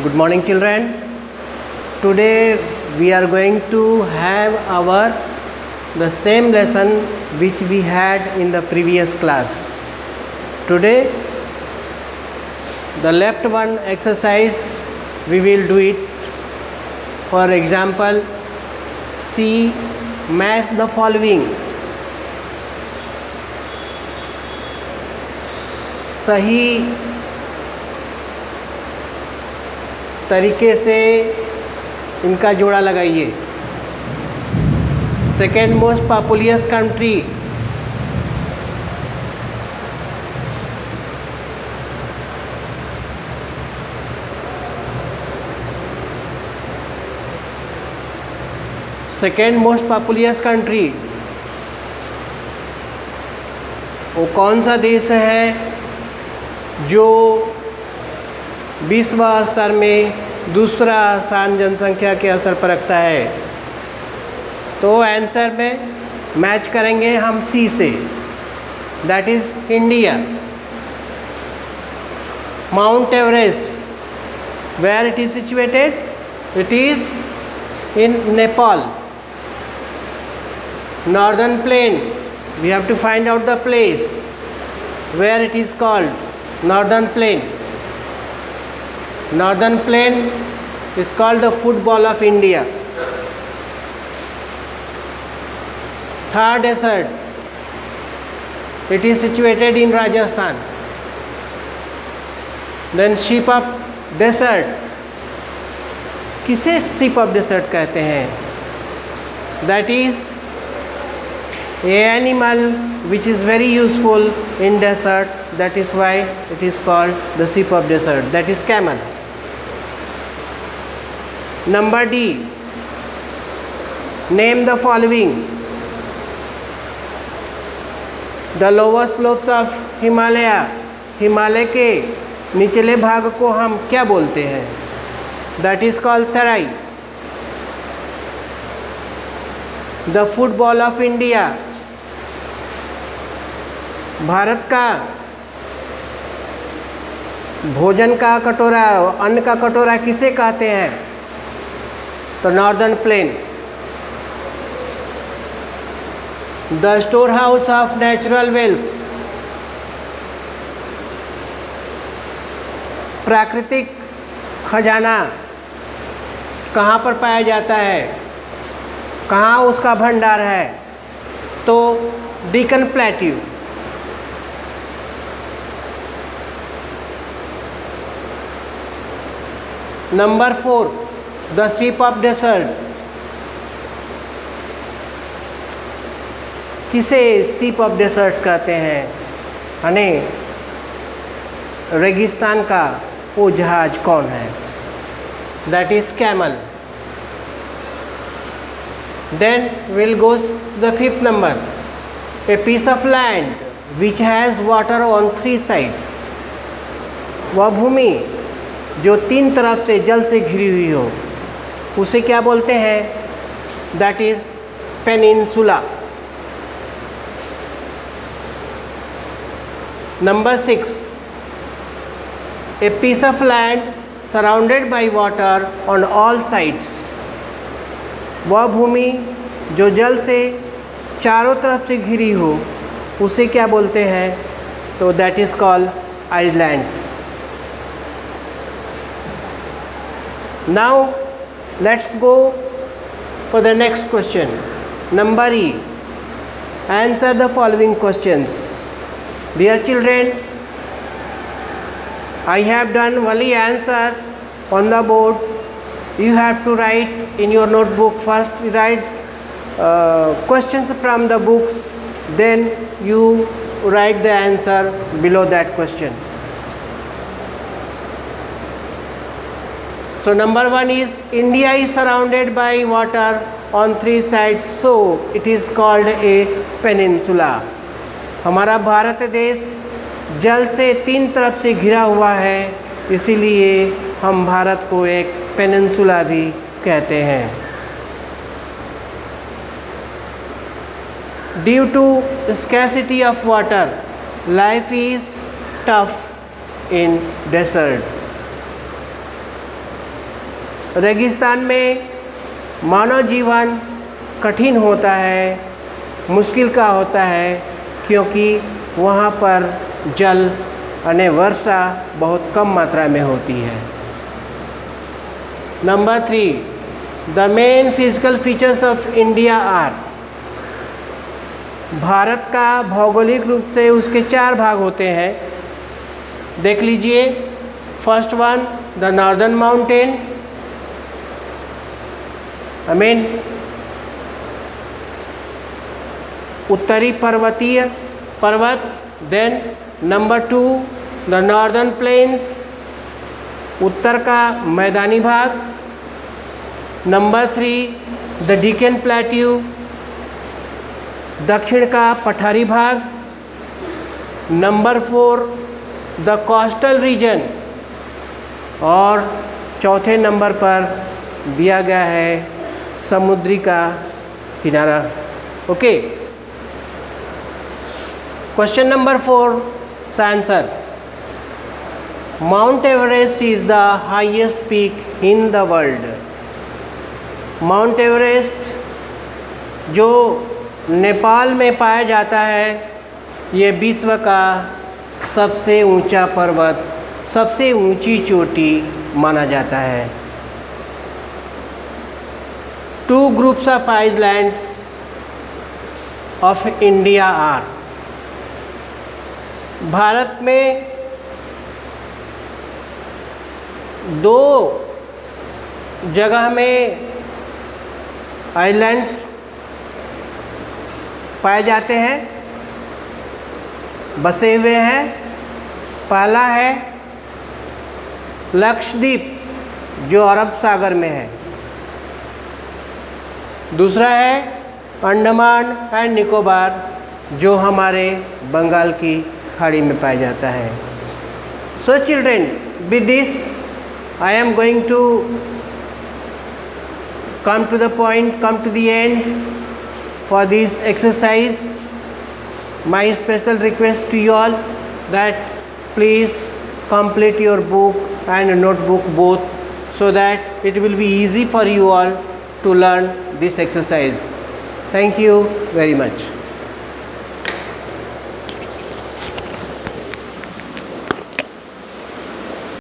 Good morning, children. Today we are going to have the same lesson which we had in the previous class. Today the left one exercise we will do it. For example, see, match the following. सही तरीके से इनका जोड़ा लगाइए. Second most populous country, second most populous country वो कौन सा देश है जो विश्व स्तर में दूसरा स्थान जनसंख्या के स्तर पर रखता है? तो आंसर में मैच करेंगे हम सी से, that is India. Mount Everest, where it is situated? It is in Nepal. Northern plain, we have to find out the place where it is called. Northern plain. Northern plain is called the football of India. Thar desert, it is situated in Rajasthan. Then sheep of desert, किसे sheep of desert कहते हैं? That is a animal which is very useful in desert, that is why it is called the sheep of desert, that is camel. Number D, name the following. The lower slopes of Himalaya, Himalaya के निचले भाग को हम क्या बोलते हैं? That is called Terai. The football of India, Bharat का भोजन का कटोरा, अन्न का कटोरा किसे कहते हैं? तो northern plain. The store house of natural wealth, प्राकृतिक खजाना कहाँ पर पाया जाता है? कहाँ उसका भंडार है? तो Deccan plateau. Number 4, the sheep of desert, किसे शीप ऑफ डेजर्ट कहते हैं? यानी रेगिस्तान का वो जहाज कौन है? That is camel. Then will goes the 5th number, a piece of land which has water on 3 sides. वह भूमि जो 3 तरफ से जल से घिरी हुई हो उसे क्या बोलते हैं? That is peninsula. Number 6, a piece of land surrounded by water on all sides. वह भूमि जो जल से चारों तरफ से घिरी हो उसे क्या बोलते हैं? तो that is called islands. Now let's go for the next question. Number E, answer the following questions. Dear children, I have done only answer on the board. You have to write in your notebook. First write questions from the books, then you write the answer below that question. So number 1 is, India is surrounded by water on 3 sides, so it is called a peninsula. हमारा भारत देश जल से 3 तरफ से घिरा हुआ है, इसीलिए हम भारत को एक पेनिनसुला भी कहते हैं. Due to scarcity of water, life is tough in deserts. रेगिस्तान में मानव जीवन कठिन होता है, मुश्किल का होता है, क्योंकि वहाँ पर जल यानी वर्षा बहुत कम मात्रा में होती है। Number 3, the main physical features of India are. भारत का भौगोलिक रूप से उसके 4 भाग होते हैं, देख लीजिए। First one, the northern mountain, उत्तरी पर्वतीय पर्वत। Then number 2, the northern plains, उत्तर का मैदानी भाग। नंबर 3, द डिकेन प्लेट्यू, दक्षिण का पठारी भाग। नंबर 4, द कोस्टल रीजन, और चौथे नंबर पर दिया गया है समुद्री का किनारा। ओके, क्वेश्चन नंबर 4 का answer, mount Everest is the highest peak in the world. Mount Everest जो नेपाल में पाया जाता है, ये विश्व का सबसे ऊंचा पर्वत, सबसे ऊंची चोटी माना जाता है। 2 groups of islands of India are। Bharat में 2 जगह में आइलैंड्स पाए जाते हैं, बसे हुए हैं। पहला है लक्षद्वीप जो अरब सागर में है, दूसरा है अंडमान एंड निकोबार जो हमारे बंगाल की खाड़ी में पाया जाता है। So children, with this I am going to come to the point, come to the end for this exercise. My special request to you all that please complete your book and notebook both, so that it will be easy for you all to learn this exercise. Thank you very much.